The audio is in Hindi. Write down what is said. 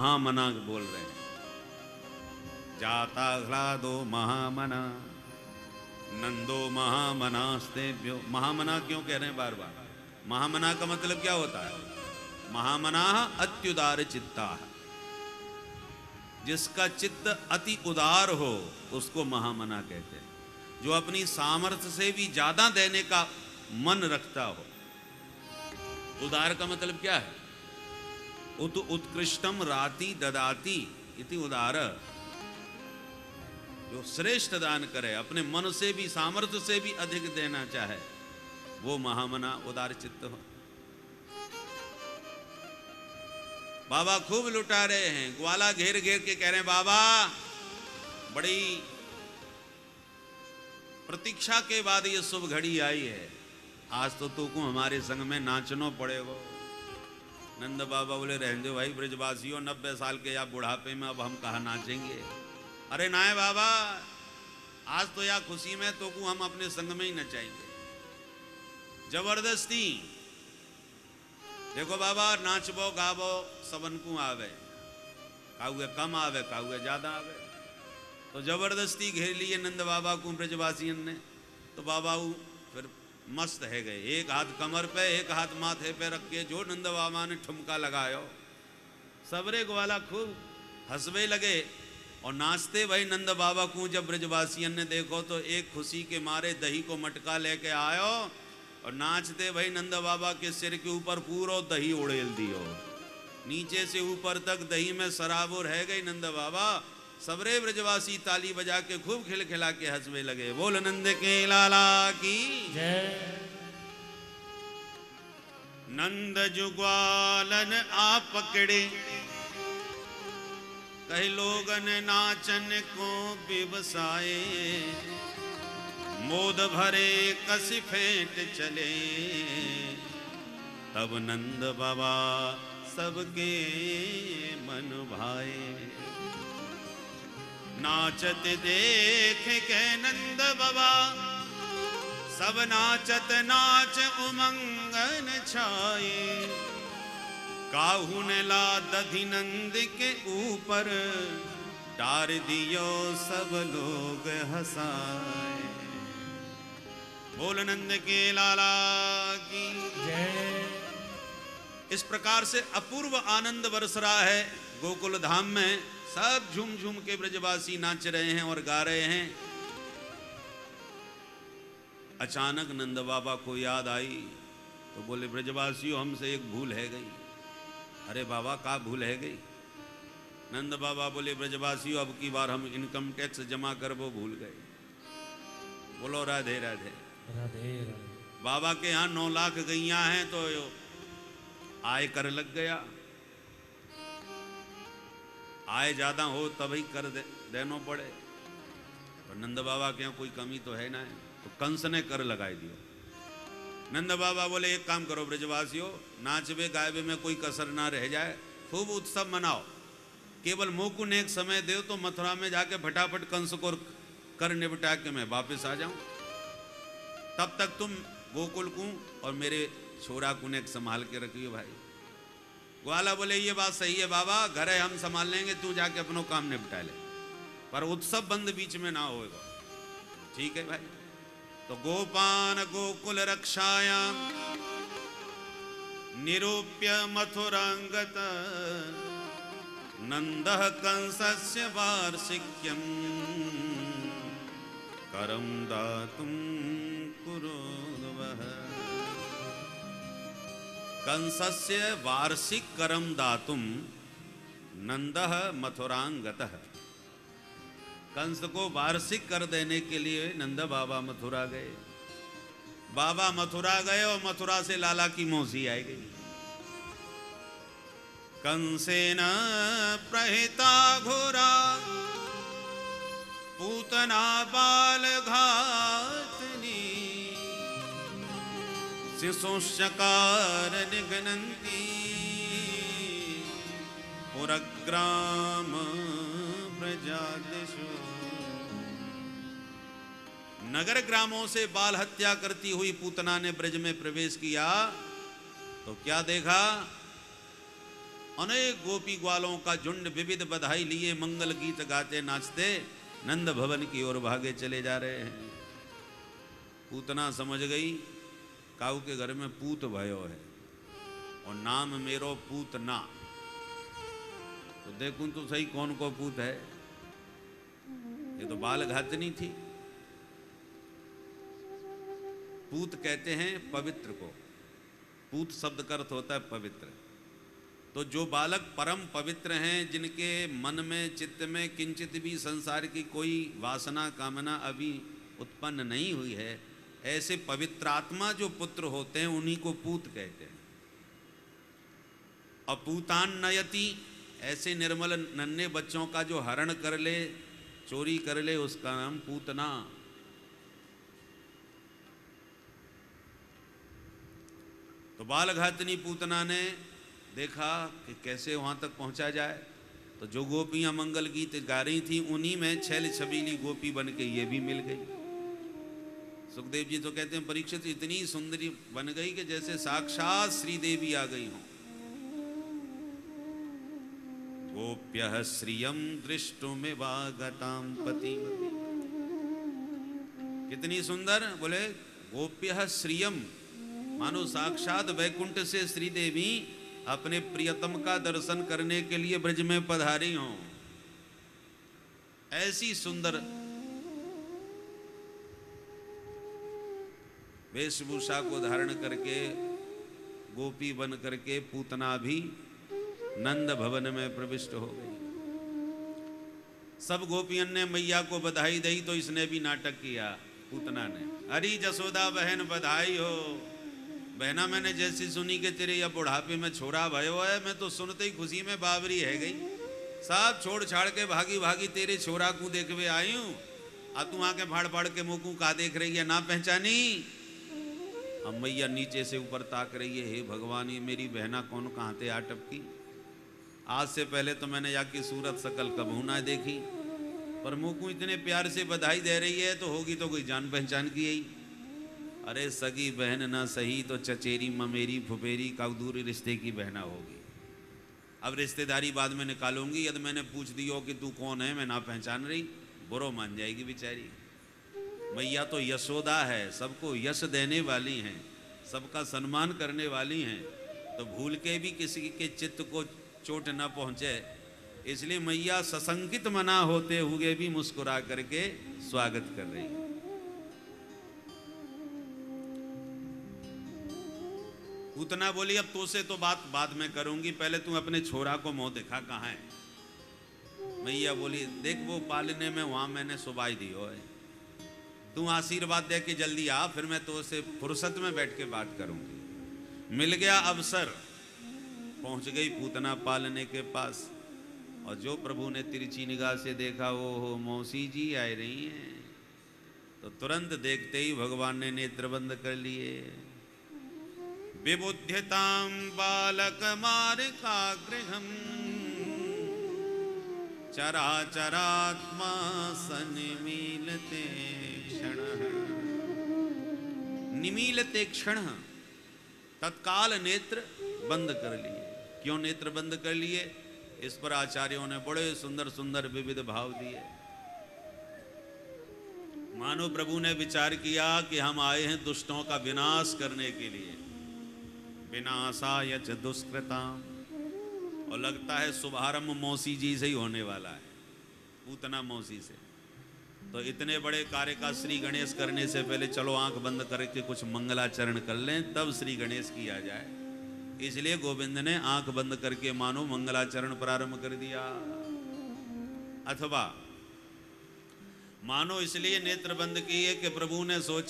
महामना बोल रहे हैं। जाता ह्लादो महामना नंदो महामनास्तेभ्यो। महामना क्यों कह रहे हैं बार बार? महामना का मतलब क्या होता है? महामना अत्युदार चित्ता, जिसका चित्त अति उदार हो उसको महामना कहते हैं। जो अपनी सामर्थ्य से भी ज्यादा देने का मन रखता हो। उदार का मतलब क्या है? उत्कृष्टम राति ददाति इति उदार। जो श्रेष्ठ दान करे, अपने मन से भी सामर्थ्य से भी अधिक देना चाहे, वो महामना उदार चित्त हो। बाबा खूब लुटा रहे हैं। ग्वाला घेर घेर के कह रहे हैं, बाबा बड़ी प्रतीक्षा के बाद ये शुभ घड़ी आई है, आज तो तुमको हमारे संग में नाचनो पड़ेगा। नंद बाबा बोले, रहने दो भाई ब्रजवासियों, 90 साल के या बुढ़ापे में अब हम कहाँ नाचेंगे। अरे ना है बाबा, आज तो या खुशी में तो को हम अपने संग में ही नचाएंगे। जबरदस्ती देखो बाबा, नाचबो गाबो सबन को आवे, काहुए कम आवे काहुए ज्यादा आवे। तो जबरदस्ती घेर लिए नंद बाबा को ब्रजवासियन ने। तो बाबा फिर मस्त है गए, एक हाथ कमर पे एक हाथ माथे पे रख के जो नंद बाबा ने ठुमका लगायो, सबरे ग्वाला खूब हंसवे लगे और नाचते भाई नंद बाबा को। जब ब्रजवासियन ने देखो तो एक खुशी के मारे दही को मटका लेके आयो और नाचते भाई नंद बाबा के सिर के ऊपर पूरा दही उड़ेल दियो, नीचे से ऊपर तक दही में शराबो रह गई नंद बाबा। सबरे ब्रजवासी ताली बजा के खूब खिलखिला के हंसवे लगे। बोल नंद के लाला की जय। नंद जुग्वालन आप पकड़े, कई लोगन नाचन को बिबसाए, मोद भरे कसी फेंट चले, तब नंद बाबा सबके मन भाए। नाचत देख के नंद बाबा, सब नाचत नाच उमंगन छाए, काहू ने ला दधि नंद के ऊपर, डार दियो सब लोग हंसाए। बोल नंद के लाला की जय। इस प्रकार से अपूर्व आनंद बरस रहा है गोकुल धाम में। सब झूम झूम के ब्रजवासी नाच रहे हैं और गा रहे हैं। अचानक नंद बाबा को याद आई तो बोले, ब्रजवासियों हमसे एक भूल है गई। अरे बाबा का भूल है गई? नंद बाबा बोले, ब्रजवासियों अब की बार हम इनकम टैक्स जमा कर वो भूल गए। बोलो राधे राधे। राधे राधे। बाबा के यहाँ 9 लाख गैया हैं तो आय कर लग गया। आय ज्यादा हो तभी कर देना पड़े। तो नंद बाबा के यहाँ कोई कमी तो है ना, तो कंस ने कर लगाई दिया। नंद बाबा बोले, एक काम करो ब्रजवासियों, नाचबे गायबे में कोई कसर ना रह जाए, खूब उत्सव मनाओ। केवल मोकुन एक समय दे तो मथुरा में जाके फटाफट कंस को कर निपटा के मैं वापस आ जाऊं। तब तक तुम गोकुल को और मेरे छोरा को ने संभाल के रखियो भाई। ग्वाला बोले, ये बात सही है बाबा, घर है हम संभाल लेंगे, तू जाके अपनो काम निपटा ले, पर उत्सव बंद बीच में ना होएगा। ठीक है भाई। तो गोपान गोकुल रक्षायाम निरूप्य मथुरांगत, नंदः कंसस्य वार्षिक्यम करम दातुम कुरुवः। कंसस्य वार्षिक करम दातुम नंदः मथुरांगतः। कंस को वार्षिक कर देने के लिए नंद बाबा मथुरा गए। बाबा मथुरा गए और मथुरा से लाला की मौसी आई गई। कंसेन प्रहिता घोरा, पूतना बाल घातनी, शिशुश्चकार निघ्नन्ति, पुरग्राम प्रजादिषु। नगर ग्रामों से बाल हत्या करती हुई पूतना ने ब्रज में प्रवेश किया तो क्या देखा? अनेक गोपी ग्वालों का झुंड विविध बधाई लिए मंगल गीत गाते नाचते नंद भवन की ओर भागे चले जा रहे हैं। पूतना समझ गई काऊ के घर में पूत भयो है और नाम मेरो पूतना। तो देखूं तो सही कौन को पूत है, ये तो बाल घातनी थी। पूत कहते हैं पवित्र को, पूत शब्द का अर्थ होता है पवित्र। तो जो बालक परम पवित्र हैं, जिनके मन में चित्त में किंचित भी संसार की कोई वासना कामना अभी उत्पन्न नहीं हुई है, ऐसे पवित्र आत्मा जो पुत्र होते हैं उन्हीं को पूत कहते हैं। अपूतान नयति, ऐसे निर्मल नन्हे बच्चों का जो हरण कर ले, चोरी कर ले, उसका नाम पूतना। तो बालघातनी पूतना ने देखा कि कैसे वहां तक पहुंचा जाए। तो जो गोपियां मंगल गीत गा रही थी उन्हीं में छैल छबीली गोपी बन के ये भी मिल गई। सुखदेव जी तो कहते हैं परीक्षित इतनी सुंदरी बन गई कि जैसे साक्षात श्री देवी आ गई हों। गोप्यः श्रियं दृष्टुमिवागतां पतिमती। कितनी सुंदर, बोले गोप्यः श्रियं, मानो साक्षात वैकुंठ से श्री देवी अपने प्रियतम का दर्शन करने के लिए ब्रज में पधारी हों। ऐसी सुंदर वेशभूषा को धारण करके गोपी बन करके पूतना भी नंद भवन में प्रविष्ट हो गई। सब गोपियन ने मैया को बधाई दी तो इसने भी नाटक किया। पूतना ने, अरे जसोदा बहन बधाई हो। बहना मैंने जैसी सुनी कि तेरे या बुढ़ापे में छोरा भयो है, मैं तो सुनते ही खुशी में बावरी है गई। सब छोड़ छाड़ के भागी भागी तेरे छोरा को देखवे आई हूँ। अब तू आके फाड़ फाड़ के मुँह को का देख रही है, ना पहचानी। अब मैया नीचे से ऊपर ताक रही है, हे भगवान ये मेरी बहना कौन कहाँ थे आ टपकी। आज से पहले तो मैंने या की सूरत सकल कबहू ना देखी, पर मुँह को इतने प्यार से बधाई दे रही है तो होगी तो कोई जान पहचान की यही। अरे सगी बहन ना सही तो चचेरी ममेरी फुफेरी का दूरी रिश्ते की बहना होगी। अब रिश्तेदारी बाद में निकालूंगी, यदि मैंने पूछ दियो कि तू कौन है, मैं ना पहचान रही, बुरो मान जाएगी बेचारी। मैया तो यशोदा है, सबको यश देने वाली हैं, सबका सम्मान करने वाली हैं। तो भूल के भी किसी के चित्त को चोट न पहुंचे, इसलिए मैया सशंकित मना होते हुए भी मुस्कुरा करके स्वागत कर रही। पूतना बोली अब तो से तो बात बाद में करूंगी, पहले तू अपने छोरा को मुंह दिखा कहाँ है। मैया बोली देख वो पालने में वहां मैंने सुबाई दी हो, तू आशीर्वाद दे के जल्दी आ, फिर मैं तो से फुर्सत में बैठ के बात करूंगी। मिल गया अवसर, पहुंच गई पूतना पालने के पास। और जो प्रभु ने तिरछी निगाह से देखा, वो हो मौसी जी आ रही हैं। तो तुरंत देखते ही भगवान ने नेत्र बंद कर लिए। विबुध्यतां बालकमार्कागृहं चराचरात्मा सनिमीलते क्षणः। निमीलते क्षणः, तत्काल नेत्र बंद कर लिए। क्यों नेत्र बंद कर लिए? इस पर आचार्यों ने बड़े सुंदर सुंदर विविध भाव दिए। मानो प्रभु ने विचार किया कि हम आए हैं दुष्टों का विनाश करने के लिए, विनाशाय च दुष्कृताम्। और लगता है शुभारंभ मौसी जी से ही होने वाला है, पूतना मौसी से। तो इतने बड़े कार्य का श्री गणेश करने से पहले चलो आंख बंद करके कुछ मंगलाचरण कर लें, तब श्री गणेश किया जाए। इसलिए गोविंद ने आंख बंद करके मानो मंगलाचरण प्रारंभ कर दिया, अथवा मानो इसलिए नेत्र बंद किए कि प्रभु ने सोचा